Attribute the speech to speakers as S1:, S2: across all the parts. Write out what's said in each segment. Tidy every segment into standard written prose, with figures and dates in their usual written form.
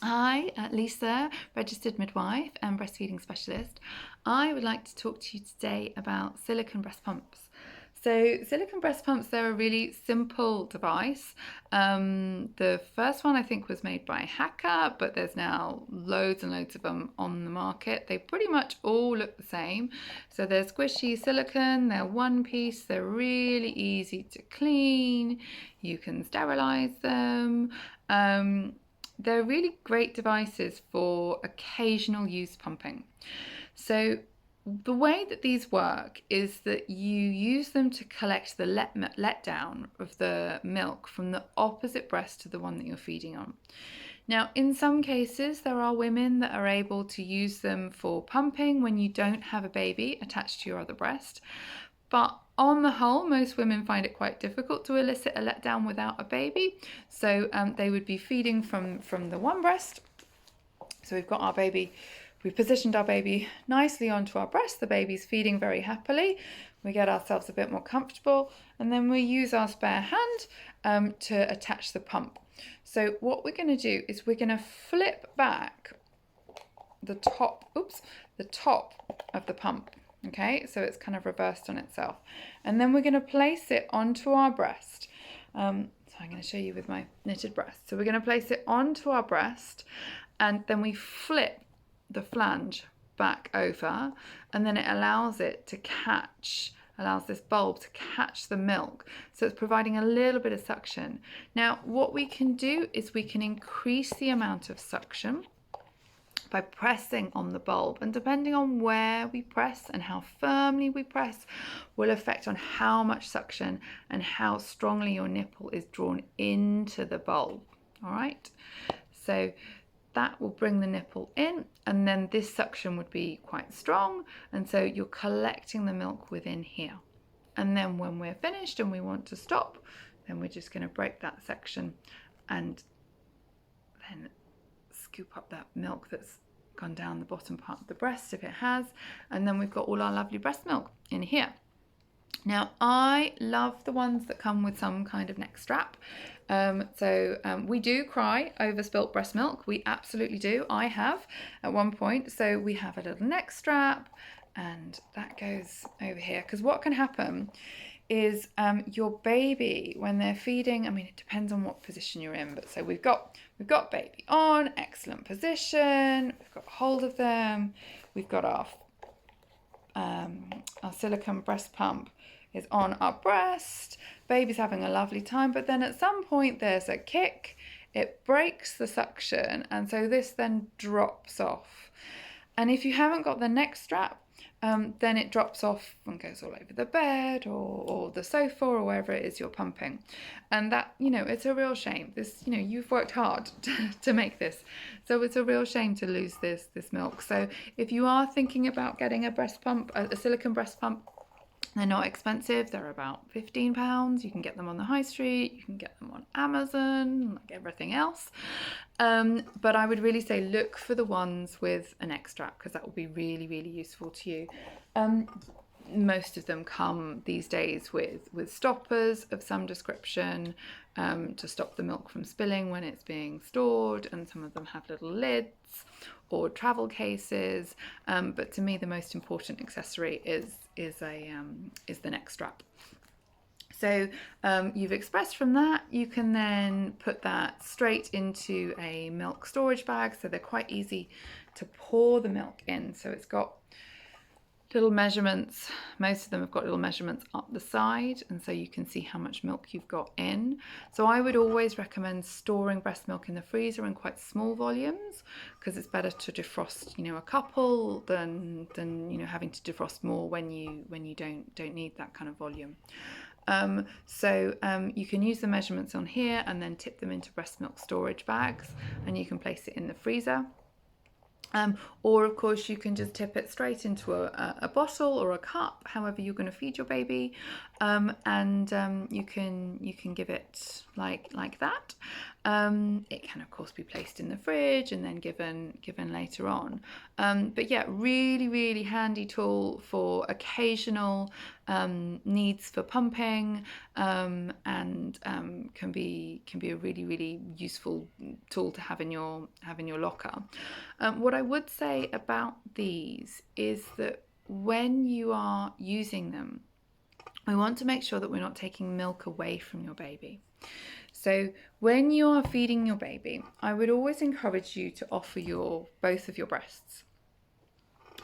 S1: Hi, Lisa, registered midwife and breastfeeding specialist. I would like to talk to you today about silicone breast pumps. So, silicone breast pumps, they're a really simple device. The first one I think was made by a hacker, but there's now loads and loads of them on the market. They pretty much all look the same. So, they're squishy silicone, they're one piece, they're really easy to clean, you can sterilize them. They're really great devices for occasional use pumping. So the way that these work is that you use them to collect the let down of the milk from the opposite breast to the one that you're feeding on. Now, in some cases, there are women that are able to use them for pumping when you don't have a baby attached to your other breast. But on the whole, most women find it quite difficult to elicit a letdown without a baby. So they would be feeding from the one breast. So we've got our baby, we've positioned our baby nicely onto our breast. The baby's feeding very happily. We get ourselves a bit more comfortable, and then we use our spare hand to attach the pump. So what we're going to do is we're going to flip back the top of the pump. Okay, so it's kind of reversed on itself. And then we're going to place it onto our breast. So I'm going to show you with my knitted breast. So we're going to place it onto our breast, and then we flip the flange back over, and then it allows this bulb to catch the milk. So it's providing a little bit of suction. Now, what we can do is we can increase the amount of suction by pressing on the bulb, and depending on where we press and how firmly we press will affect on how much suction and how strongly your nipple is drawn into the bulb. All right, so that will bring the nipple in, and then this suction would be quite strong, and so you're collecting the milk within here. And then when we're finished and we want to stop, then we're just going to break that section and then scoop up that milk that's gone down the bottom part of the breast if it has, and then we've got all our lovely breast milk in here. Now, I love the ones that come with some kind of neck strap. We do cry over spilt breast milk. We absolutely do. I have at one point. So we have a little neck strap, and that goes over here, because what can happen is your baby, when they're feeding, I mean, it depends on what position you're in, but so we've got baby on, excellent position, we've got hold of them, we've got our silicone breast pump is on our breast, baby's having a lovely time, but then at some point there's a kick, it breaks the suction, and so this then drops off. And if you haven't got the neck strap, then it drops off and goes all over the bed or the sofa or wherever it is you're pumping. And that, it's a real shame. This, you've worked hard to make this. So it's a real shame to lose this milk. So if you are thinking about getting a breast pump, a silicone breast pump, they're not expensive. They're about £15. You can get them on the high street. You can get them on Amazon, like everything else. But I would really say look for the ones with a neck strap, because that will be really, really useful to you. Most of them come these days with stoppers of some description to stop the milk from spilling when it's being stored, and some of them have little lids or travel cases. But to me, the most important accessory is the neck strap. So you've expressed from that, you can then put that straight into a milk storage bag. So they're quite easy to pour the milk in. So it's got little measurements. Most of them have got little measurements up the side, and so you can see how much milk you've got in. So I would always recommend storing breast milk in the freezer in quite small volumes, because it's better to defrost, a couple than having to defrost more when you don't need that kind of volume. You can use the measurements on here and then tip them into breast milk storage bags, and you can place it in the freezer. Or of course you can just tip it straight into a bottle or a cup, however you're going to feed your baby, and you can give it like that. It can of course be placed in the fridge and then given later on. But yeah, really handy tool for occasional needs for pumping, and can be a really useful tool to have in your locker. What I would say about these is that when you are using them, we want to make sure that we're not taking milk away from your baby. So when you are feeding your baby, I would always encourage you to offer both of your breasts.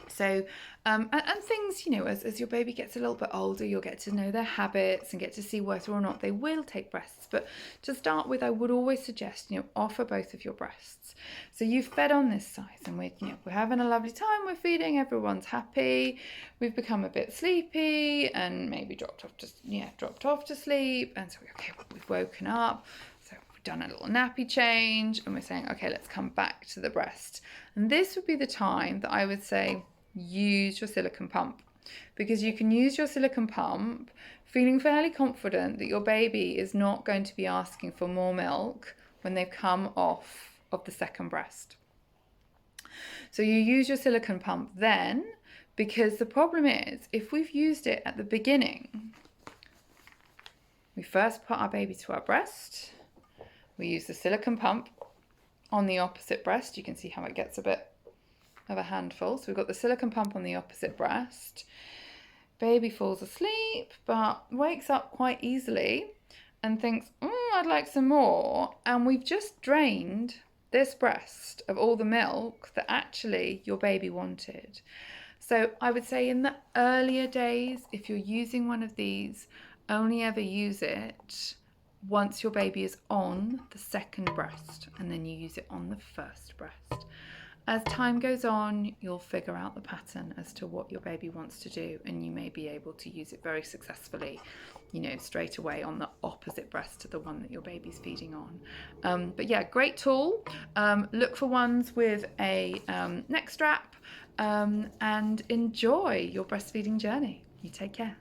S1: So, and things, as your baby gets a little bit older, you'll get to know their habits and get to see whether or not they will take breasts. But to start with, I would always suggest, offer both of your breasts. So you've fed on this size and we're having a lovely time, we're feeding, everyone's happy, we've become a bit sleepy and maybe dropped off to sleep. And so, we've woken up. So we've done a little nappy change and we're saying, okay, let's come back to the breast. And this would be the time that I would say, use your silicone pump, because you can use your silicone pump feeling fairly confident that your baby is not going to be asking for more milk when they've come off of the second breast. So you use your silicone pump then, because the problem is if we've used it at the beginning, we first put our baby to our breast, we use the silicone pump on the opposite breast. You can see how it gets a bit of a handful. So we've got the silicone pump on the opposite breast. Baby falls asleep but wakes up quite easily and thinks, I'd like some more. And we've just drained this breast of all the milk that actually your baby wanted. So I would say in the earlier days, if you're using one of these, only ever use it once your baby is on the second breast, and then you use it on the first breast. As time goes on, you'll figure out the pattern as to what your baby wants to do, and you may be able to use it very successfully, straight away on the opposite breast to the one that your baby's feeding on. But yeah, great tool. Look for ones with a neck strap, and enjoy your breastfeeding journey. You take care.